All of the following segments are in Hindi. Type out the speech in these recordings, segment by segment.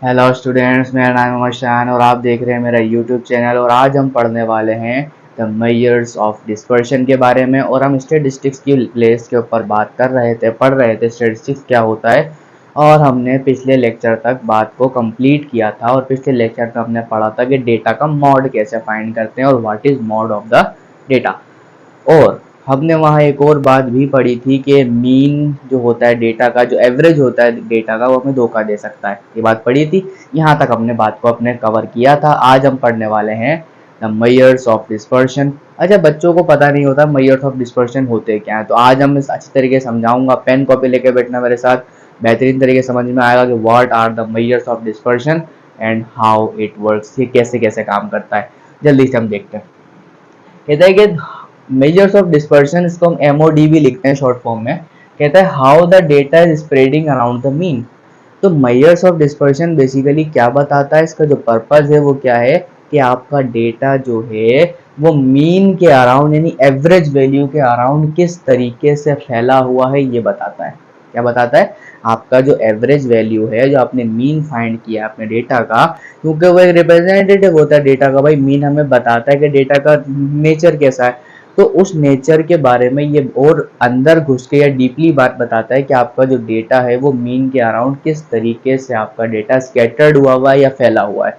हेलो स्टूडेंट्स, मेरा नाम है मशान और आप देख रहे हैं मेरा यूट्यूब चैनल। और आज हम पढ़ने वाले हैं द मेजर्स ऑफ डिस्पर्शन के बारे में। और हम स्टेटिस्टिक्स की प्लेस के ऊपर बात कर रहे थे, पढ़ रहे थे स्टेटिस्टिक्स क्या होता है। और हमने पिछले लेक्चर तक बात को कंप्लीट किया था और पिछले लेक्चर में हमने पढ़ा था कि डेटा का मॉड कैसे फाइंड करते हैं और what is mod of the data. और हमने वहाँ एक और बात भी पढ़ी थी कि मीन जो होता है डेटा का, जो एवरेज होता है डेटा का, वो हमें धोखा दे सकता है। ये बात पढ़ी थी। यहाँ तक हमने बात को अपने कवर किया था। आज हम पढ़ने वाले हैं द मेजर्स ऑफ डिस्पर्शन। अच्छा, बच्चों को पता नहीं होता मेजर्स ऑफ डिस्पर्शन होते क्या है, तो आज हम इस अच्छी तरीके से समझाऊंगा। पेन कॉपी लेके बैठना मेरे साथ, बेहतरीन तरीके से समझ में आएगा कि what are the measures of dispersion and how it works. ये कैसे कैसे काम करता है, जल्दी से हम देखते हैं। कहता है कि मेजर्स ऑफ डिस्पर्शन, इसको हम एमओडी भी लिखते हैं शॉर्ट फॉर्म में। कहता है how the data is spreading around the mean. तो मेजर्स ऑफ डिस्पर्शन बेसिकली क्या बताता है, इसका जो पर्पज है वो क्या है कि आपका डेटा जो है वो मीन के अराउंड यानी एवरेज वैल्यू के अराउंड किस तरीके से फैला हुआ है, ये बताता है। क्या बताता है? आपका जो एवरेज वैल्यू है, जो आपने मीन फाइंड किया अपने डेटा का, क्योंकि वो एक रिप्रेजेंटेटिव होता है डेटा का। भाई मीन हमें बताता है कि डेटा का नेचर कैसा है, तो उस नेचर के बारे में ये और अंदर घुस के या डीपली बात बताता है कि आपका जो डेटा है वो मीन के अराउंड किस तरीके से आपका डेटा स्कैटर्ड हुआ है या फैला हुआ है।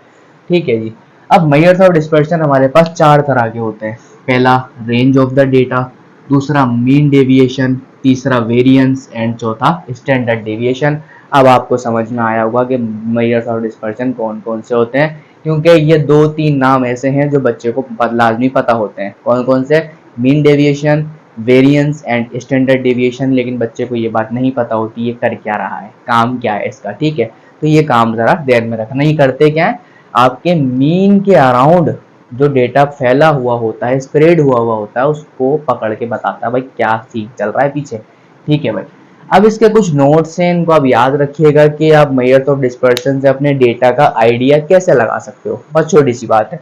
ठीक है जी। अब मेजर्स ऑफ डिस्पर्शन हमारे पास चार तरह के होते हैं। पहला रेंज ऑफ द डेटा, दूसरा मीन डेविएशन, तीसरा वेरिएंस एंड चौथा स्टैंडर्ड डेविएशन। अब आपको समझ में आया होगा कि मेजर्स ऑफ डिस्पर्शन कौन कौन से होते हैं, क्योंकि ये दो तीन नाम ऐसे हैं जो बच्चे को लाजमी पता होते हैं। कौन कौन से? Mean deviation, variance and standard deviation. लेकिन बच्चे को ये बात नहीं पता होती ये कर क्या रहा है, काम क्या है इसका। ठीक है, तो ये काम जरा ध्यान में रखना। ही करते क्या है, आपके मीन के अराउंड जो डेटा फैला हुआ होता है, स्प्रेड हुआ होता है, उसको पकड़ के बताता है भाई क्या सीन चल रहा है पीछे। ठीक है भाई। अब इसके कुछ नोट्स हैं, इनको आप याद रखिएगा कि आप मेजर्स ऑफ डिस्पर्शन से अपने डेटा का आइडिया कैसे लगा सकते हो। बहुत छोटी सी बात है।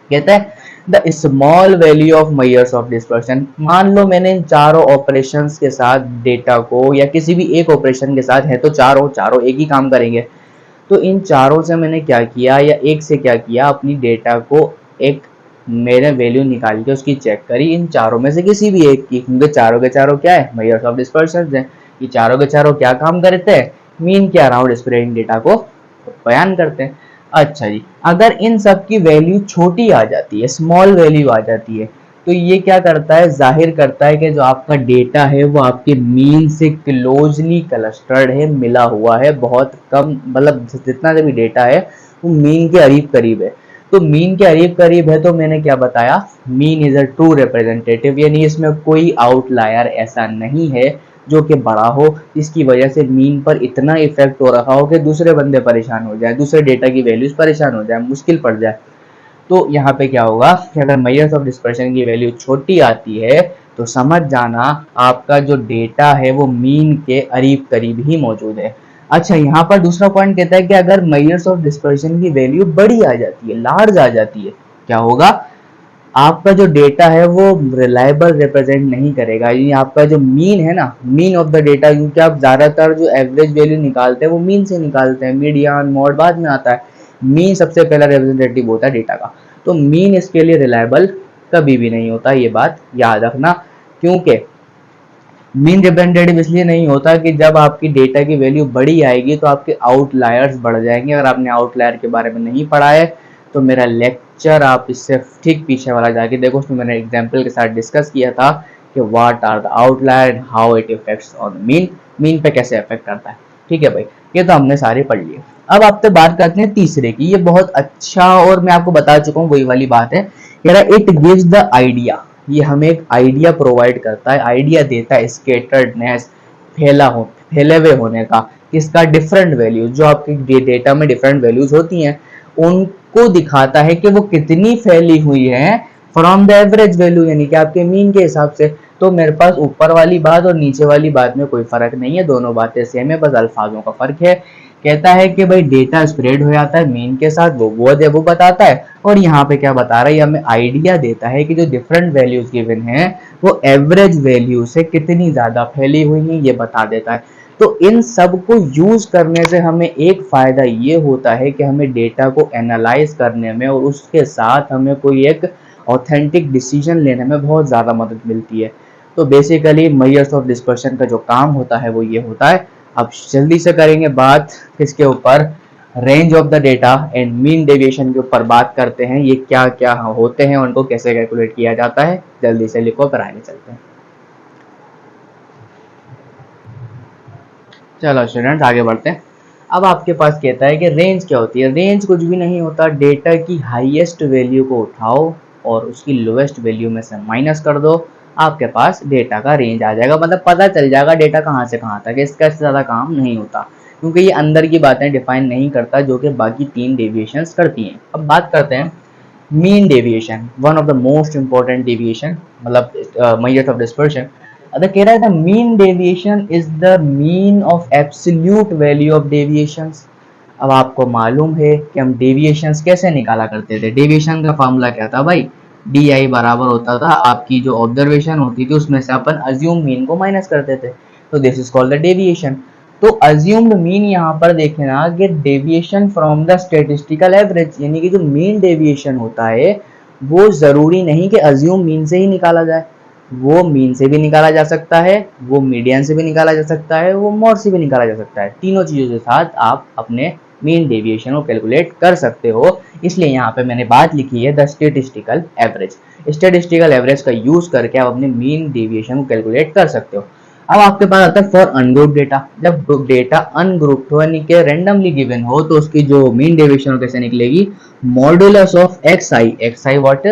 कहता है the small value of measures of dispersion. मान लो मैंने इन चारों ऑपरेशंस के साथ डेटा को, या किसी भी एक ऑपरेशन के साथ है तो चारों चारों एक ही काम करेंगे, तो इन चारों से मैंने क्या किया या एक से क्या किया, अपनी डेटा को एक मैंने वैल्यू निकाल के उसकी चेक करी इन चारों में से किसी भी एक की, क्योंकि चारों के चारों क्या है, मेजर्स ऑफ डिस्पर्शन है। ये चारों के चारों क्या काम करते हैं, मीन के अराउंड स्प्रेडिंग डेटा को बयान करते हैं। अच्छा जी, अगर इन सब की वैल्यू छोटी आ जाती है, स्मॉल वैल्यू आ जाती है, तो ये क्या करता है, जाहिर करता है कि जो आपका डेटा है वो आपके मीन से क्लोजली क्लस्टर्ड है, मिला हुआ है। बहुत कम, मतलब जितना भी डेटा है वो मीन के करीब करीब है। तो मीन के करीब करीब है तो मैंने क्या बताया, mean is a true representative, यानी इसमें कोई आउटलायर ऐसा नहीं है जो कि बड़ा हो, इसकी वजह से मीन पर इतना इफेक्ट हो रहा हो कि दूसरे बंदे परेशान हो जाए, दूसरे डेटा की वैल्यूज परेशान हो जाए, मुश्किल पड़ जाए। तो यहाँ पे क्या होगा कि अगर मेजर्स ऑफ डिस्पर्शन की वैल्यू छोटी आती है तो समझ जाना आपका जो डेटा है वो मीन के करीब करीब ही मौजूद है। अच्छा, यहाँ पर दूसरा पॉइंट कहता है कि अगर मेजर्स ऑफ डिस्पर्शन की वैल्यू बड़ी आ जाती है, लार्ज आ जाती है, क्या होगा, आपका जो डेटा है वो रिलायबल रिप्रेजेंट नहीं करेगा। यानी आपका जो मीन है ना, मीन ऑफ द डेटा, क्योंकि आप ज्यादातर जो एवरेज वैल्यू निकालते हैं वो मीन से निकालते हैं, मीडियन मॉड बाद में आता है। मीन सबसे पहला रिप्रेजेंटेटिव होता है डेटा का, तो मीन इसके लिए रिलायबल कभी भी नहीं होता, ये बात याद रखना। क्योंकि मीन रिप्रेजेंटेटिव इसलिए नहीं होता कि जब आपकी डेटा की वैल्यू बड़ी आएगी तो आपके आउटलायर्स बढ़ जाएंगे। अगर आपने आउटलायर के बारे में नहीं पढ़ा है तो मेरा लेक्चर आप इससे ठीक पीछे वाला जाके देखो, उसमें मैंने एग्जांपल के साथ डिस्कस किया था कि what are the outlier and how it effects on mean, mean पे कैसे इफेक्ट करता है। ठीक है भाई, ये तो हमने सारे पढ़ लिए। अब आपसे बात करते हैं तीसरे की। ये बहुत अच्छा, और मैं आपको बता चुका हूँ वही वाली बात है, इट गिव्स द आइडिया। ये हमें एक आइडिया प्रोवाइड करता है, आइडिया देता है स्केटर्डनेस, फैले हुए होने का, किसका, डिफरेंट वैल्यूज, जो आपके डेटा में डिफरेंट वैल्यूज होती हैं उनको दिखाता है कि वो कितनी फैली हुई है फ्रॉम द एवरेज वैल्यू, यानी कि आपके मीन के हिसाब से। तो मेरे पास ऊपर वाली बात और नीचे वाली बात में कोई फर्क नहीं है, दोनों बातें सेम है, बस अल्फाजों का फर्क है। कहता है कि भाई डेटा स्प्रेड हो जाता है मीन के साथ, वो बताता है। और यहाँ पे क्या बता रहा है, हमें आइडिया देता है कि जो डिफरेंट वैल्यूज गिवन है वो एवरेज वैल्यू से कितनी ज्यादा फैली हुई है, ये बता देता है। तो इन सब को यूज करने से हमें एक फायदा ये होता है कि हमें डेटा को एनालाइज करने में और उसके साथ हमें कोई एक ऑथेंटिक डिसीजन लेने में बहुत ज़्यादा मदद मिलती है। तो बेसिकली मेजर्स ऑफ डिस्पर्शन का जो काम होता है वो ये होता है। अब जल्दी से करेंगे बात किसके ऊपर, range of the data and mean deviation के ऊपर बात करते हैं। ये क्या क्या होते हैं, उनको कैसे कैलकुलेट किया जाता है, जल्दी से लिखो फिर आगे चलते हैं। चलो स्टूडेंट्स आगे बढ़ते हैं। अब आपके पास कहता है कि रेंज क्या होती है। रेंज कुछ भी नहीं होता, डेटा की हाईएस्ट वैल्यू को उठाओ और उसकी लोएस्ट वैल्यू में से माइनस कर दो, आपके पास डेटा का रेंज आ जाएगा। मतलब पता चल जाएगा डेटा कहाँ से कहाँ तक है। इसका इससे ज़्यादा काम नहीं होता क्योंकि ये अंदर की बातें डिफाइन नहीं करता जो कि बाकी 3 डेविएशंस करती हैं। अब बात करते हैं mean deviation, one of the most important deviation, मतलब मेजर्स ऑफ डिस्पर्शन। अगर कह रहा है the mean deviation is the mean of absolute value of deviations. अब आपको मालूम है कि हम डेविएशंस कैसे निकाला करते थे। डेविएशन का फॉर्मूला क्या था भाई, डी आई बराबर होता था आपकी जो ऑब्जर्वेशन होती थी उसमें से अपन अज्यूम मीन को माइनस करते थे, तो this is called the deviation. तो अज्यूम्ड मीन यहाँ पर देखना कि deviation from the statistical average, यानी कि जो मीन डेविएशन होता है वो जरूरी नहीं कि अज्यूम मीन से ही निकाला जाए, वो मीन से भी निकाला जा सकता है, वो मीडियन से भी निकाला जा सकता है, वो मॉड से भी निकाला जा सकता है। तीनों चीज़ों के साथ आप अपने मीन डेविएशन को कैलकुलेट कर सकते हो। इसलिए यहाँ पे मैंने बात लिखी है the statistical average. Statistical average का यूज करके आप अपने मीन डेविएशन को कैलकुलेट कर सकते हो। अब आपके पास आता है फॉर अनग्रुप डेटा। जब डेटा अनग्रुप हो यानी कि रैंडमली गिवन हो तो उसकी जो मीन डेविएशन कैसे निकलेगी, modulus of x I what,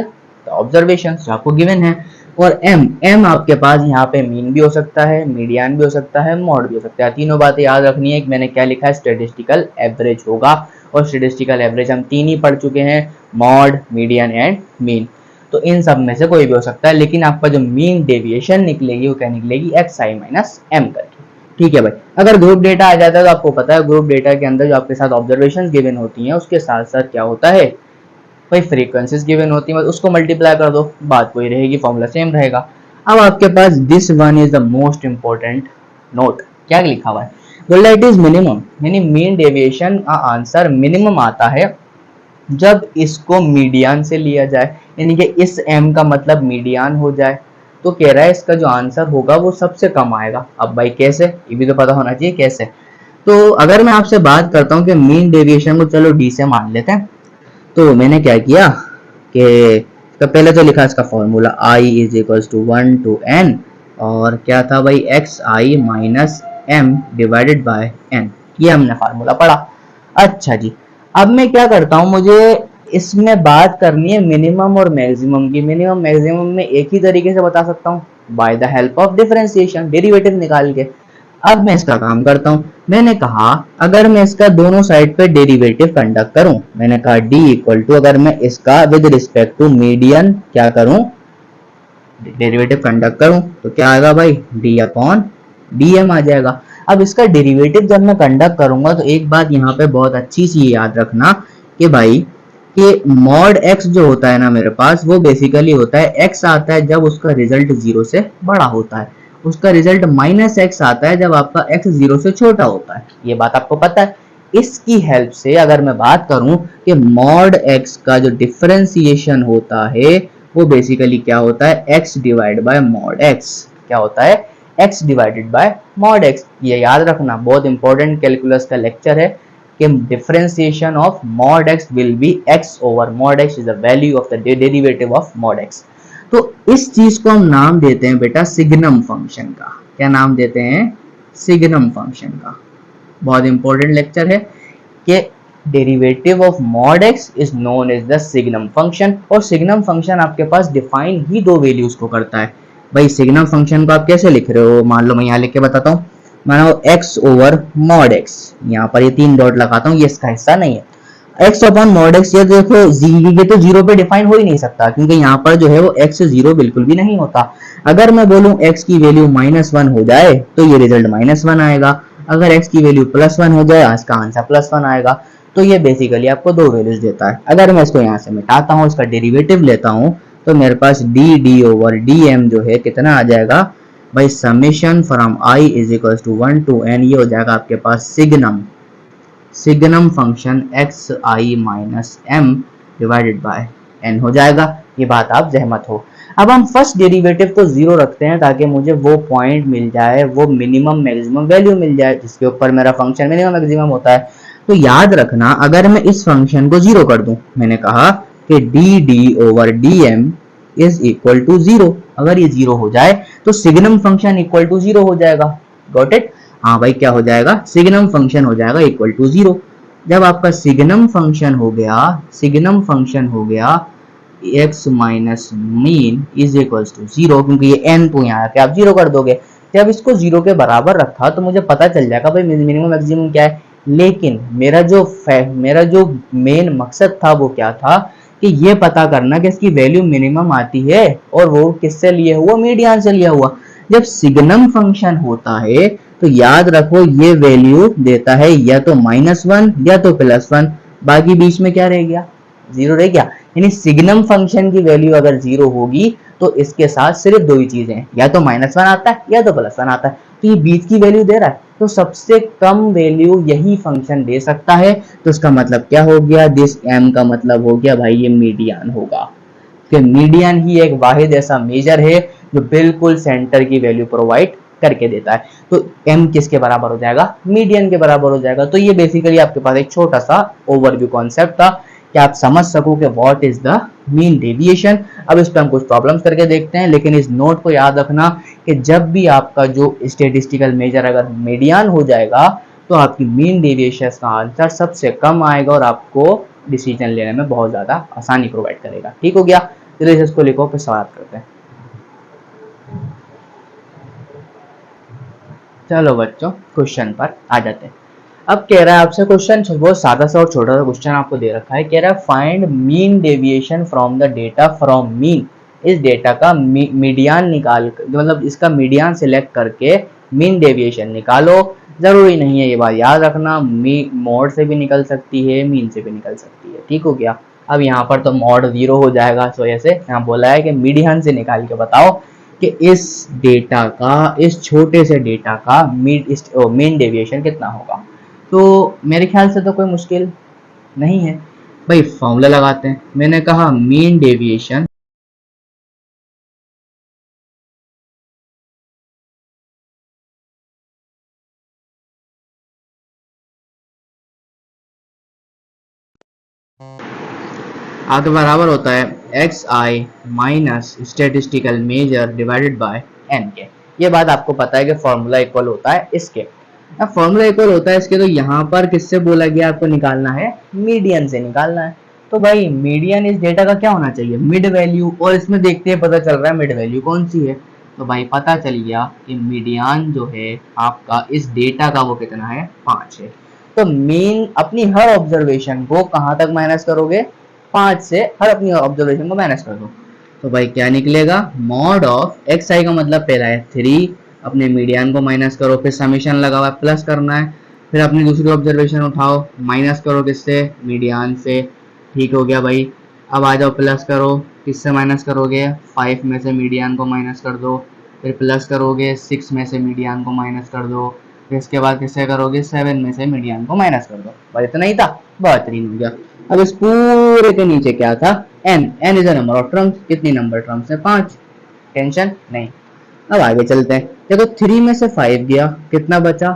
observation जो आपको गिवन है, और एम आपके पास यहाँ पे मीन भी हो सकता है, मीडियन भी हो सकता है, मॉड भी हो सकता है। तीनों बातें याद रखनी है कि मैंने क्या लिखा है, स्टैटिस्टिकल एवरेज होगा। और स्टैटिस्टिकल एवरेज हम 3 ही पढ़ चुके हैं, मॉड, मीडियन एंड मीन। तो इन सब में से कोई भी हो सकता है, लेकिन आपका जो मीन डेविएशन निकलेगी वो क्या निकलेगी, एक्स आई माइनस एम करके। ठीक है भाई। अगर ग्रुप डेटा आ जाता है तो आपको पता है ग्रुप डेटा के अंदर जो आपके साथ ऑब्जर्वेशन गिवन होती हैं उसके साथ साथ क्या होता है भाई, फ्रीक्वेंसीज गिवन होती है, उसको मल्टीप्लाई कर दो, बात वही रहेगी, फॉर्मूला सेम रहेगा। अब आपके पास this one is the most important note, क्या लिखा हुआ है, बोला इट इज मिनिमम, यानी मीन डेविएशन का आंसर मिनिमम आता है जब इसको मीडियन से लिया जाए, यानी कि इस m का मतलब मीडियन हो जाए। तो कह रहा है इसका जो आंसर होगा वो सबसे कम आएगा। अब भाई कैसे, ये भी तो पता होना चाहिए कैसे। तो अगर मैं आपसे बात करता हूँ कि मीन डेविएशन को चलो d से मान लेते हैं, तो मैंने क्या किया कि तो पहले तो लिखा इसका formula i is equal to 1 to n, और क्या था भाई x I minus M divided by n, ये हमने फार्मूला पढ़ा। अच्छा जी, अब मैं क्या करता हूँ, मुझे इसमें बात करनी है मिनिमम और मैक्सिमम की। मिनिमम मैक्सिमम में एक ही तरीके से बता सकता हूँ, by the help of differentiation, derivative निकाल के। अब मैं इसका काम करता हूँ, मैंने कहा अगर मैं इसका दोनों साइड पे डेरिवेटिव कंडक्ट करूं, मैंने कहा d इक्वल टू, अगर मैं इसका विद रिस्पेक्ट टू मीडियन क्या करूं, डेरिवेटिव कंडक्ट करूं, तो क्या आएगा भाई, d अपॉन dm आ जाएगा। अब इसका डेरिवेटिव जब मैं कंडक्ट करूंगा तो एक बात यहाँ पे बहुत अच्छी सी याद रखना कि भाई कि मॉड x जो होता है ना मेरे पास, वो बेसिकली होता है x आता है जब उसका रिजल्ट 0 से बड़ा होता है, उसका रिजल्ट माइनस एक्स आता है जब आपका x 0 से छोटा होता है। ये बात आपको पता है। इसकी हेल्प से अगर मैं बात करूं कि मॉड x का जो डिफरेंशिएशन होता है वो बेसिकली क्या होता है, x divide by mod x, क्या होता है, x divided by mod x। ये याद रखना, बहुत इंपॉर्टेंट कैलकुलस का लेक्चर है कि differentiation of mod x will be x over mod x is the value of the derivative of mod x। तो इस चीज को हम नाम देते हैं बेटा सिग्नम फंक्शन का। क्या नाम देते हैं, सिग्नम फंक्शन का। बहुत इंपॉर्टेंट लेक्चर है कि derivative of mod x is known as the signum function. और सिग्नम फंक्शन आपके पास डिफाइन ही 2 वैल्यूज को करता है। भाई सिग्नम फंक्शन को आप कैसे लिख रहे हो, मान लो मैं यहाँ लिख के बताता हूँ, मानो x ओवर मॉड x, यहाँ पर ये 3 डॉट लगाता हूँ, ये इसका हिस्सा नहीं है, x अपॉन मॉड x। ये देखो ये तो 0 पे डिफाइन हो ही नहीं सकता क्योंकि यहाँ पर जो है वो x 0 बिल्कुल भी नहीं होता। अगर मैं बोलूं x की वैल्यू -1 हो जाए तो ये रिजल्ट -1 आएगा, अगर x की वैल्यू +1 हो जाए इसका आंसर +1 आएगा। तो ये बेसिकली आपको 2 वैल्यूज देता है। अगर मैं इसको यहाँ से मिटाता हूँ, इसका डेरिवेटिव लेता हूँ, तो मेरे पास डी ओवर डी एम जो है कितना आ जाएगा, भाई summation from I is equal to 1 to n, ये हो जाएगा आपके पास sigma function X I minus M divided by n हो जाएगा। ये बात आप सहमत हो। अब हम फर्स्ट डेरिवेटिव को जीरो रखते हैं ताकि मुझे वो पॉइंट मिल जाए, वो मिनिमम मैक्सिमम वैल्यू मिल जाए जिसके ऊपर मेरा फंक्शन मिनिमम मैक्सिमम होता है। तो याद रखना, अगर मैं इस फंक्शन को जीरो कर दूं, मैंने कहा कि d d over D m is equal to zero, अगर ये जीरो हो जाए तो signum function equal to zero हो जाएगा। Got it? हाँ भाई, क्या हो जाएगा? सिग्नम फंक्शन हो जाएगा इक्वल टू जीरो। जब आपका सिग्नम फंक्शन हो गया x minus mean is equal to zero, क्योंकि ये n तो यहाँ आके आप जीरो कर दोगे। जब इसको जीरो के बराबर रखा तो मुझे पता चल जाएगा भाई मिनिमम मैक्सिमम क्या है। लेकिन मेरा जो मेन मकसद था वो क्या था कि ये पता करना कि इसकी वैल्यू मिनिमम आती है, और वो किससे लिए हुआ? मीडियन से लिया हुआ। जब सिग्नम फंक्शन होता है तो याद रखो ये वैल्यू देता है या तो -1 या तो +1, बाकी बीच में क्या रह गया? जीरो रह गया। यानी सिग्नम फंक्शन की वैल्यू अगर जीरो होगी तो इसके साथ सिर्फ दो ही चीजें हैं, या तो -1 आता है या तो +1 आता है। तो ये बीच की वैल्यू दे रहा है, तो सबसे कम वैल्यू यही फंक्शन दे सकता है। तो इसका मतलब क्या हो गया? दिस m का मतलब हो गया भाई ये मीडियन होगा, कि मीडियन ही एक वाहिद ऐसा मेजर है जो बिल्कुल सेंटर की वैल्यू प्रोवाइड करके देता है। तो m किसके बराबर हो जाएगा? मीडियन के बराबर हो जाएगा। तो ये बेसिकली आपके पास एक छोटा सा ओवरव्यू कॉन्सेप्ट था कि आप समझ सको कि what is the mean deviation. अब इस पर हम कुछ प्रॉब्लम्स करके देखते हैं, लेकिन इस नोट को याद रखना कि जब भी आपका जो स्टेटिस्टिकल मेजर अगर मीडियन हो जाएगा तो आपकी मीन डेविएशन का आंसर सबसे कम आएगा और आपको डिसीजन लेने में बहुत ज्यादा आसानी प्रोवाइड करेगा। ठीक हो गया? चलिए इसको लिखो, फिर सवाल करते हैं। चलो बच्चों, क्वेश्चन पर आ जाते हैं। अब कह रहा है आपसे क्वेश्चन बहुत सादा सा और छोटा सा क्वेश्चन आपको दे रखा है। कह रहा है find mean deviation from the data from mean. इस डेटा का मीडियन निकाल, मतलब इसका मीडियन सिलेक्ट करके मीन डेविएशन निकालो। जरूरी नहीं है, ये बात याद रखना, मॉड से भी निकल सकती है, मीन से भी निकल सकती है। ठीक हो गया? अब यहाँ पर तो मॉड जीरो हो जाएगा, तो ऐसे यहाँ बोला है कि मीडियन से निकाल के बताओ कि इस डेटा का, इस छोटे से डेटा का मीन डेविएशन कितना होगा। तो मेरे ख्याल से तो कोई मुश्किल नहीं है भाई, फॉर्मूला लगाते हैं। मैंने कहा मीन डेविएशन आगे बराबर होता है x I minus statistical measure divided by n के। ये बात आपको पता है कि फॉर्मूला इक्वल होता है इसके। अब फॉर्मूला इक्वल होता है इसके, तो यहाँ पर किससे बोला गया आपको निकालना है? मीडियन से निकालना है। तो भाई मीडियन इस डेटा का क्या होना चाहिए? Mid value. और इसमें देखते हैं, पता चल रहा है मिड वैल्यू कौन सी है। तो भाई पता चल गया कि मीडियन जो है आपका इस डेटा का वो कितना है? 5 है। तो मीन अपनी हर ऑब्जर्वेशन को कहाँ तक माइनस करोगे? 5 से हर अपनी ऑब्जर्वेशन को माइनस कर दो। तो भाई क्या निकलेगा? मॉड ऑफ एक्स आई का मतलब पहला है 3, अपने मीडियन को माइनस करो, फिर समेशन लगा हुआ है प्लस करना है, फिर अपनी दूसरी ऑब्जर्वेशन उठाओ, माइनस करो किससे? मीडियन से। ठीक हो गया भाई? अब आ जाओ प्लस करो, किससे माइनस करोगे? 5 में से मीडियन को माइनस कर दो, फिर प्लस करोगे 6 में से मीडियन को माइनस कर दो, फिर इसके बाद किससे करोगे? 7 में से मीडियन को माइनस कर दो। भाई इतना ही था, बेहतरीन हो गया। अब इस पूरे के नीचे क्या था? n is a number of terms. कितनी नंबर टर्म्स है? 5। टेंशन नहीं। अब आगे चलते हैं। देखो 3 में से 5 गया, कितना बचा?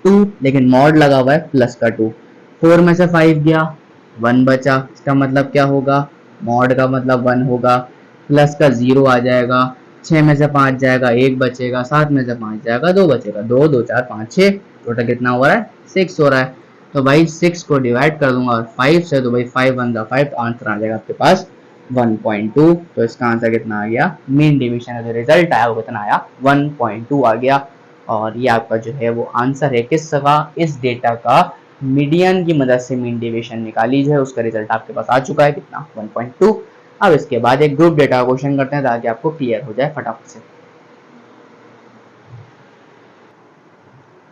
2, लेकिन मॉड लगा हुआ है प्लस का 2। 4 में से 5 गया, 1 बचा। इसका मतलब क्या होगा? मॉड का मतलब 1 होगा, प्लस का 0 आ जाएगा। 6 में से 5 जाएगा, 1 बचेगा। 7 में से 5 जाएगा, 2 बचेगा। 2 2 4 5 6, टोटल कितना हो रहा है? 6 हो रहा है। तो भाई 6 को डिवाइड कर दूंगा 5 से, तो भाई 5 1 जा 5, तो आंसर आ जाएगा आपके पास 1.2। तो इसका आंसर कितना आ गया? मीन डिवीजन का जो रिजल्ट आया वो कितना आया? 1.2 आ गया। और ये आपका जो है वो आंसर है किसका? इस डेटा का मीडियन की मदद से मीन डेविएशन निकाली है, उसका रिजल्ट आपके पास आ चुका है कितना? 1.2। अब इसके बाद एक ग्रुप डेटा का क्वेश्चन करते हैं ताकि आपको क्लियर हो जाए फटाफट से।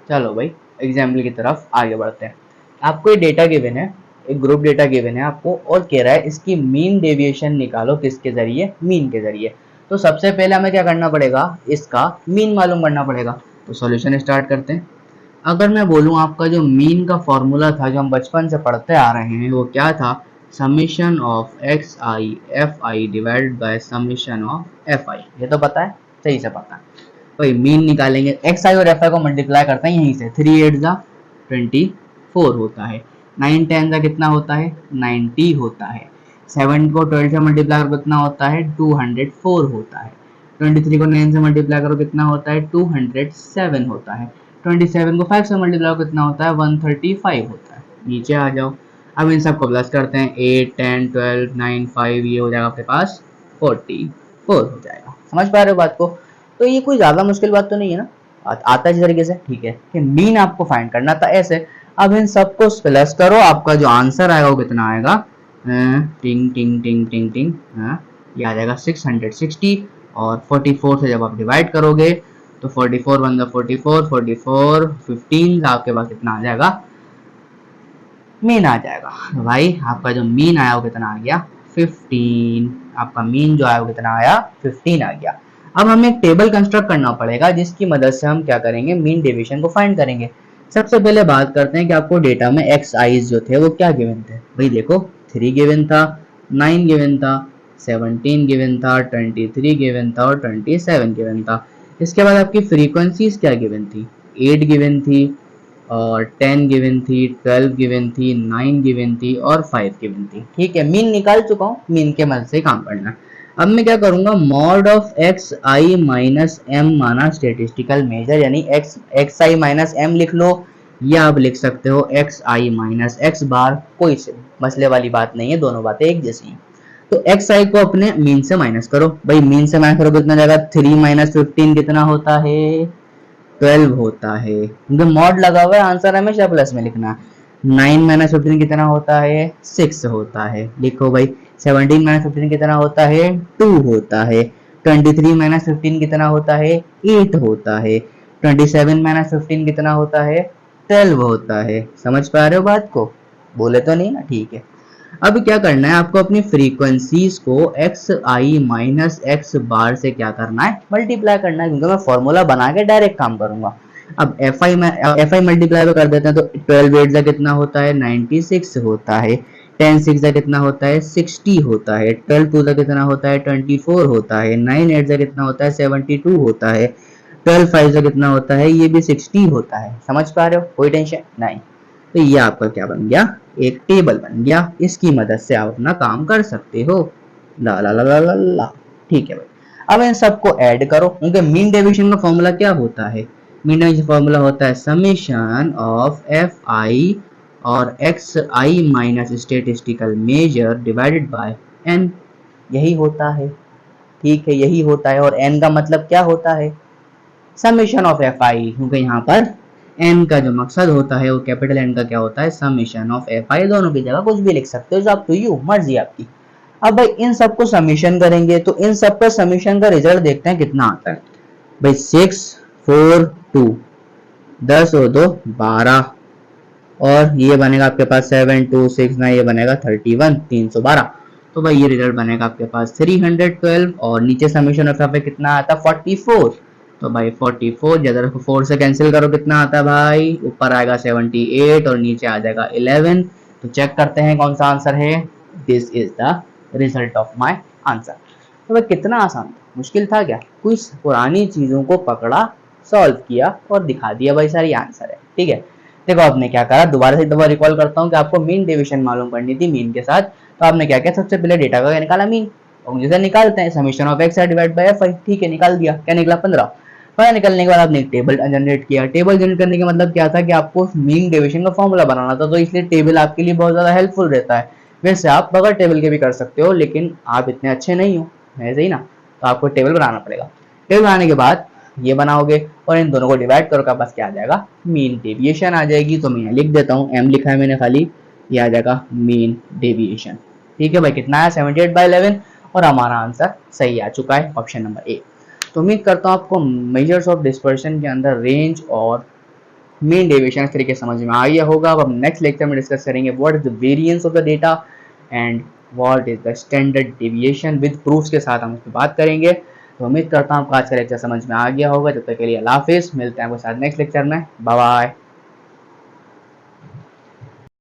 चलो भाई एग्जाम्पल की तरफ आगे बढ़ते हैं। आपको ये डेटा गिवन है, एक ग्रुप डेटा गिवन है आपको, और कह रहा है इसकी मीन डेविएशन निकालो किसके जरिए? मीन के जरिए। तो सबसे पहले हमें क्या करना पड़ेगा, इसका मीन मालूम करना पड़ेगा। तो सॉल्यूशन स्टार्ट करते हैं। अगर मैं बोलूँ आपका जो मीन का फॉर्मूला था जो हम बचपन से पढ़ते आ रहे हैं वो क्या था, summation of x I F I divided by summation of f आई। ये तो पता है, सही से पता है। वही मीन निकालेंगे, एक्स आई और एफ आई को मल्टीप्लाई करते हैं यहीं से, 3 8 जा 24 होता है, 9 10 जा कितना होता है 90 होता है, 7 को 12 से मल्टीप्लाई करो कितना होता है 204 होता है, 23 को 9 से मल्टीप्लाई करो कितना होता है 207 होता है, 27 को 5 से मल्टीप्लाई करो कितना होता है 135 होता है। नीचे आ जाओ, अब इन सबको प्लस करते हैं, 8 10 12 9 5, ये हो जाएगा आपके पास 44 हो जाएगा। समझ पा रहे हो बात को? तो ये कोई ज्यादा मुश्किल बात तो नहीं है ना, आता है जिस तरीके से, ठीक है। कि मीन आपको फाइंड करना था ऐसे। अब इन सबको प्लस करो, आपका जो आंसर आएगा वो कितना आएगा, टिंग टिंग टिंग टिंग टिंग, ये आ जाएगा 660। और 44 से जब आप डिवाइड करोगे तो 44 वन 44, 44 15 आपके पास कितना आ जाएगा, मीन आ जाएगा। तो भाई आपका जो मीन आया वो कितना आ गया 15। आपका मीन जो आया वो कितना आया 15 आ गया। अब हमें एक टेबल कंस्ट्रक्ट करना पड़ेगा जिसकी मदद से हम क्या करेंगे, मीन डेविएशन को फाइंड करेंगे। सबसे पहले बात करते हैं कि आपको डेटा में एक्स आईज जो थे वो क्या गिवन थे। भाई देखो 3 गिवन था, 9 गिवन था, 17 गिवन था, 23 गिवन था और 27 गिवन था। इसके बाद आपकी फ्रीक्वेंसीज क्या गिवन थी, 8 गिवन थी और 10 गिवन थी, 12 गिवन थी, 9 गिवन थी और 5 गिवन थी। ठीक है, मीन निकाल चुका हूँ, मीन के मदद से काम करना है। अब मैं क्या करूंगा, mod of x I minus m माना स्टेटिस्टिकल मेजर, यानी एक्स आई माइनस एम लिख लो, या आप लिख सकते हो एक्स आई माइनस एक्स बार, कोई मसले वाली बात नहीं है, दोनों बातें एक जैसी हैं। तो एक्स आई को अपने मीन से माइनस करो। भाई मीन से माइनस करो कितना जाएगा, 3 माइनस 15 कितना होता है 12 होता है, क्योंकि मॉड लगा हुआ है, आंसर हमेशा प्लस में लिखना। 9 माइनस 15 कितना होता है 6 होता है, लिखो भाई। 17 माइनस 15 कितना होता है 2 होता है। 23 माइनस 15 कितना होता है 8 होता है। 27 माइनस 15 कितना होता है 12 होता है। समझ पा रहे हो बात को, बोले तो नहीं ना, ठीक है। अब क्या करना है आपको, अपनी फ्रीक्वेंसीज को एक्स आई माइनस एक्स बार से क्या करना है, मल्टीप्लाई करना है, क्योंकि मैं फॉर्मूला बना के डायरेक्ट काम करूंगा। अब एफ आई मल्टीप्लाई कर देते हैं तो 12 8 कितना होता है 96 होता है, 10 6 कितना होता है 60 होता है, 12 2 कितना होता है 24 होता है, 9 8 कितना होता है 72 होता है, 12 5 कितना होता है ये भी 60 होता है। समझ पा रहे हो, कोई टेंशन नहीं। तो ये आपका क्या बन गया, एक टेबल बन गया, इसकी मदद से आप अपना काम कर सकते हो। ला ला ला ला ला ला, ठीक है भाई। अब इन सबको ऐड करो, क्योंकि मीन डेविएशन का फॉर्मूला क्या होता है, मीन डेविएशन फॉर्मूला होता है समेशन ऑफ एफ आई और x I minus statistical measure divided by n, यही होता है। ठीक है, यही होता है। और एन का मतलब क्या होता है, समेशन ऑफ एफ आई, क्योंकि यहाँ पर एन का जो मकसद होता है वो कैपिटल एन का क्या होता है समेशन ऑफ एफ आई। दोनों की जगह कुछ भी लिख सकते हो, जो आप टू यू, मर्जी आपकी। अब भाई इन सबको समेशन करेंगे तो इन सब का समेशन का रिजल्ट देखते हैं कितना आता है। भाई 6 4 2 10 और 2 12, और ये बनेगा आपके पास 7 2 6 9, ये बनेगा 31 312। तो भाई ये रिजल्ट बनेगा आपके पास 312, और नीचे समेशन ऑफ एफ आई कितना आता है 44। तो भाई 44 जरा 4 से कैंसिल करो कितना आता है भाई, ऊपर आएगा 78 और नीचे आ जाएगा 11। तो चेक करते हैं कौन सा आंसर है, this is the result of my answer. तो भाई कितना आसान था, मुश्किल था क्या, कुछ पुरानी चीजों को पकड़ा, सॉल्व किया और दिखा दिया, भाई सारी आंसर है। ठीक है, देखो आपने क्या करा, दोबारा से एक दफा रिकॉल करता हूँ कि आपको मीन डिवीजन मालूम करनी थी मीन के साथ। तो आपने क्या किया, सबसे पहले डेटा का निकाला मीन, और जैसे निकालते हैं summation of x divide by F I. ठीक है, निकाल दिया, क्या निकला 15। पता निकलने के बाद आपने एक टेबल जनरेट किया। टेबल जनरेट करने का मतलब क्या था कि आपको मीन डेविएशन का फॉर्मूला बनाना था, तो इसलिए टेबल आपके लिए बहुत ज्यादा हेल्पफुल रहता है। वैसे आप बगैर टेबल के भी कर सकते हो, लेकिन आप इतने अच्छे नहीं हो, ऐसे ही ना, तो आपको टेबल बनाना पड़ेगा। टेबल बनाने के बाद ये बनाओगे और इन दोनों को डिवाइड करो, आपके पास क्या आ जाएगा, मीन डेविएशन आ जाएगी। तो मैं यहाँ लिख देता हूँ, एम लिखा है मैंने खाली, ये आ जाएगा मीन डेविएशन। ठीक है भाई, कितना है 78/11, और हमारा आंसर सही आ चुका है, ऑप्शन नंबर ए। तो उम्मीद करता हूँ आपको मेजर्स ऑफ डिस्पर्शन के अंदर रेंज और मीन डेविएशन इस तरीके समझ में आ गया होगा। अब हम नेक्स्ट लेक्चर में डिस्कस करेंगे what is the variance of the data and what is the standard deviation, with proofs के साथ हम इस पर बात करेंगे। तो उम्मीद करता हूँ आपको आज का लेक्चर समझ में आ गया होगा। जब तक के लिए अल्लाह हाफिज़, मिलते हैं आपके साथ नेक्स्ट लेक्चर में। Bye bye.